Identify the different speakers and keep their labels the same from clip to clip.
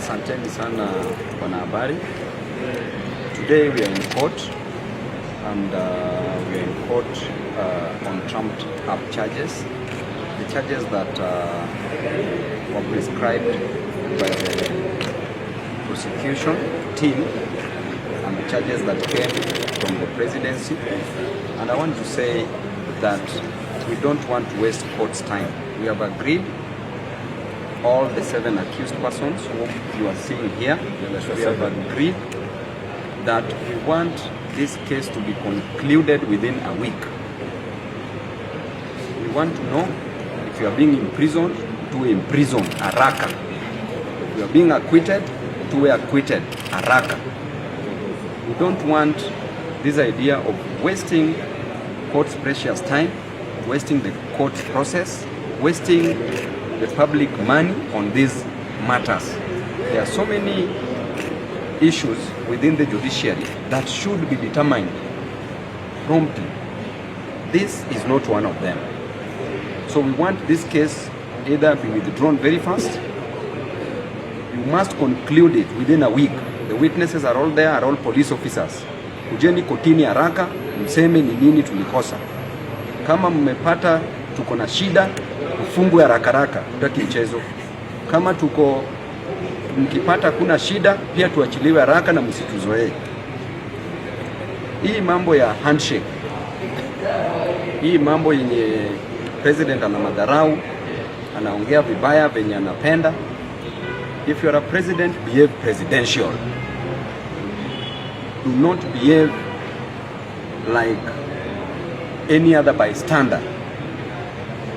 Speaker 1: Asanteni sana wanahabari. Today we are in court and we are in court on trumped up charges. The charges that were prescribed by the prosecution team and the charges that came from the presidency. And I want to say that we don't want to waste court's time. We have agreed, all the 7 accused persons whom you are seeing here, we have agreed that we want this case to be concluded within a week. We want to know if you are being imprisoned, to imprison haraka. If you are being acquitted, to acquitted haraka. We don't want this idea of wasting court's precious time, wasting the court process, wasting the public money on these matters. There are so many issues within the judiciary that should be determined promptly. This is not one of them. So we want this case either be withdrawn very fast. You must conclude it within a week. The witnesses are all there, are all police officers. Kujeni kotini haraka, mseme ni nini tulikosa. Kama mmepata tuko na shida, ufungwe haraka haraka, tutaki mchezo. Kama mkipata kuna shida, pia tuachiliwe haraka na msituzoee. Hii mambo ya handshake, hii mambo yenye president ana madharau, anaongea vibaya venye anapenda. If you are a president, behave presidential. Do not behave like any other bystander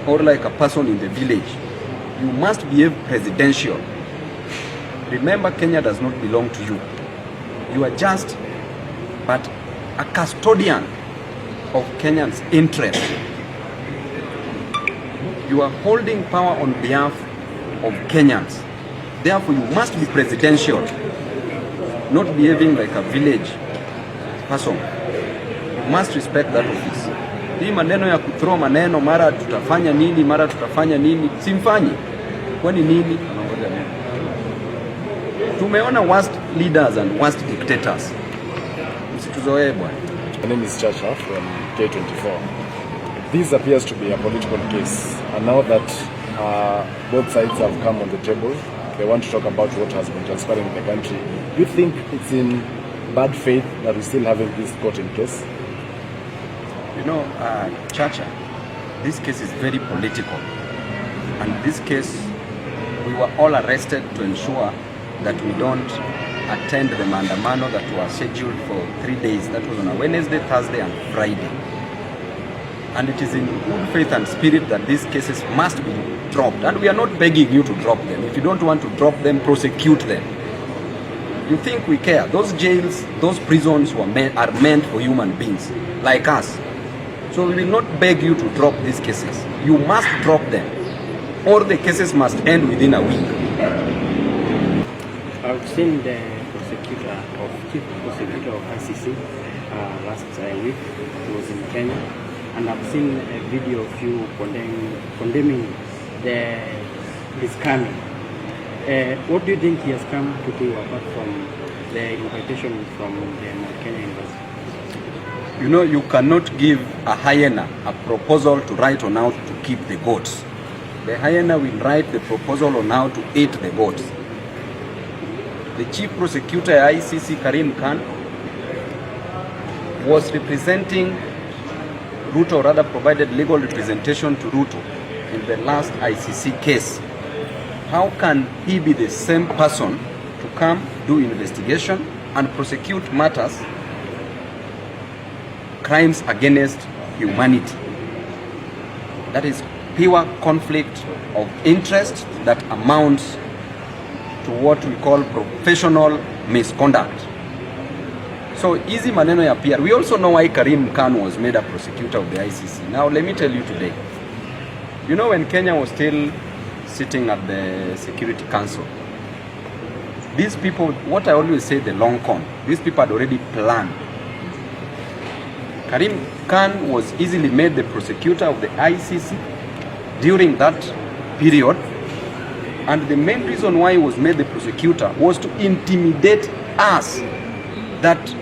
Speaker 1: or like a person in the village. You must behave presidential. Remember, Kenya does not belong to you. You are just but a custodian of Kenyans' interest. You are holding power on behalf of Kenyans. Therefore, you must be presidential, not behaving like a village person. You must respect that office. Hii maneno ya kuthrow maneno mara tutafanya nini, mara tutafanya nini, simfanyi. Kwani nini? Tumeona worst leaders and worst dictators. Msituzoee bwana.
Speaker 2: My name is Chacha from K24. This appears to be a political case, and now that both sides have come on the table, they want to talk about what has been transpiring in the country. Do you think it's in bad faith that we're still having this court in case?
Speaker 1: You know, Chacha, this case is very political. And this case, we were all arrested to ensure that we don't attend the Maandamano that was scheduled for 3 days. That was on a Wednesday, Thursday, and Friday. And it is in good faith and spirit that these cases must be dropped. And we are not begging you to drop them. If you don't want to drop them, prosecute them. You think we care? Those jails, those prisons are meant for human beings like us. So we will not beg you to drop these cases. You must drop them, or the cases must end within a week.
Speaker 3: I've seen the chief prosecutor of ICC last week. It was in Kenya, and I've seen a video of you condemning his coming. What do you think he has come to do apart from the invitation from the Kenya Embassy?
Speaker 1: You know, you cannot give a hyena a proposal to write on how to keep the goats. The hyena will write the proposal on how to eat the goats. The chief prosecutor ICC, Karim Khan, was representing Ruto, or rather provided legal representation to Ruto in the last ICC case. How can he be the same person to come, do investigation, and prosecute matters, crimes against humanity? That is pure conflict of interest that amounts to what we call professional misconduct. So easy maneno ya PR. We also know why Karim Khan was made a prosecutor of the ICC. Now let me tell you today. You know, when Kenya was still sitting at the Security Council, these people, what I always say, the long con, these people had already planned. Karim Khan was easily made the prosecutor of the ICC during that period And the main reason why he was made the prosecutor was to intimidate us that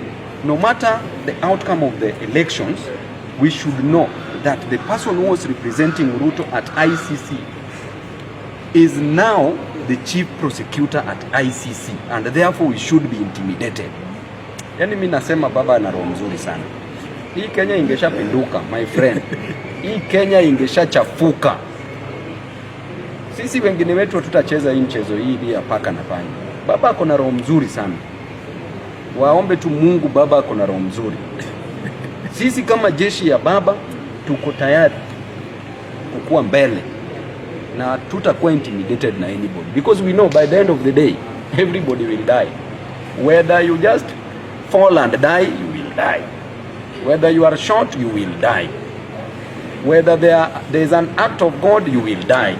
Speaker 1: no matter the outcome of the elections, we should know that the person who was representing Ruto at ICC is now the chief prosecutor at ICC, and therefore we should be intimidated. Yani mimi nasema baba ana roho mzuri sana. Hii Kenya ingeshapinduka, my friend. Hii Kenya ingeshachafuka. Sisi wengine wetu tutacheza hii mchezo hii ya paka na panya. Baba ako na roho mzuri sana. Waombe tu Mungu, baba ako na roho mzuri. Sisi kama jeshi ya baba tuko tayari kukua mbele na tutakuwa intimidated na anybody, because we know by the end of the day everybody will die. Whether you just fall and die, you will die. Whether you are shot, you will die. Whether there is an act of God, you will die.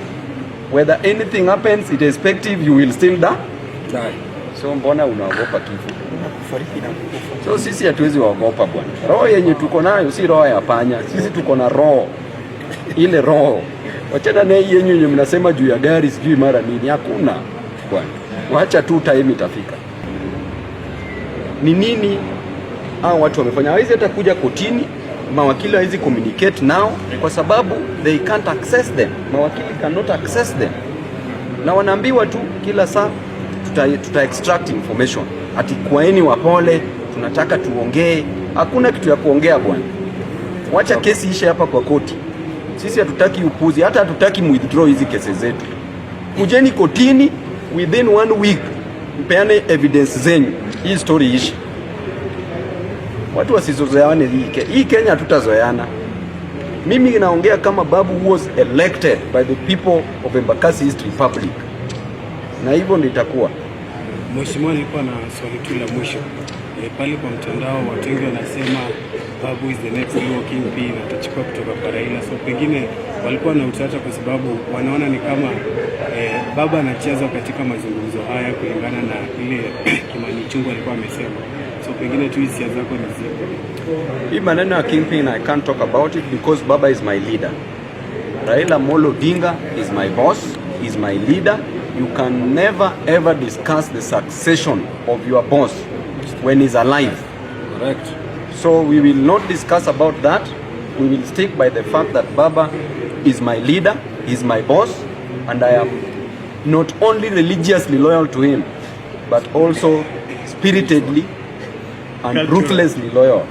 Speaker 1: Whether anything happens irrespective, you will still die. So mbona unaogopa kifo? So sisi hatuwezi waogopa bwana. Roho yenye tuko nayo si roho ya panya. Sisi tuko na roho. Ile roho. Wachana na hii yenye mnasema juu ya gari sijui mara nini. Hakuna bwana. Waacha tu time itafika. Ni nini hao watu wamefanya? Hawezi hata kuja kotini, mawakili hawezi communicate nao kwa sababu they can't access them. Mawakili cannot access them. Na wanaambiwa tu kila saa tuta extract information. Ati kwaeni wapole, tunataka tuongee. Hakuna kitu ya kuongea bwana. Wacha kesi ishe hapa kwa koti. Sisi hatutaki upuzi, hata hatutaki withdraw hizi kesi zetu. Kujeni kotini within 1 week, mpeane evidence zenyu. Hii story ishi. Watu wasizoeane hii Kenya hatutazoeana. Mimi naongea kama Babu was elected by the people of Embakasi East Republic. Na hivyo ndio itakuwa.
Speaker 4: Mheshimiwa, nilikuwa na swali tu la mwisho. Pale kwa mtandao watu wengi wanasema Babu is the next Luo Kingpin, atachukua kutoka kwa Raila. So pengine walikuwa na utata kwa sababu wanaona ni kama baba anacheza katika mazungumzo haya kulingana na ile Kimani Chungu alikuwa amesema. So pengine tu hisia zako ni zipi?
Speaker 1: Hii maneno ya Kingpin I can't talk about it because Baba is my leader. Raila Odinga is my boss, is my leader. You can never ever discuss the succession of your boss when he's alive.
Speaker 2: Correct.
Speaker 1: So we will not discuss about that. We will stick by the fact that Baba is my leader, is my boss, and I am not only religiously loyal to him, but also spiritedly and ruthlessly loyal.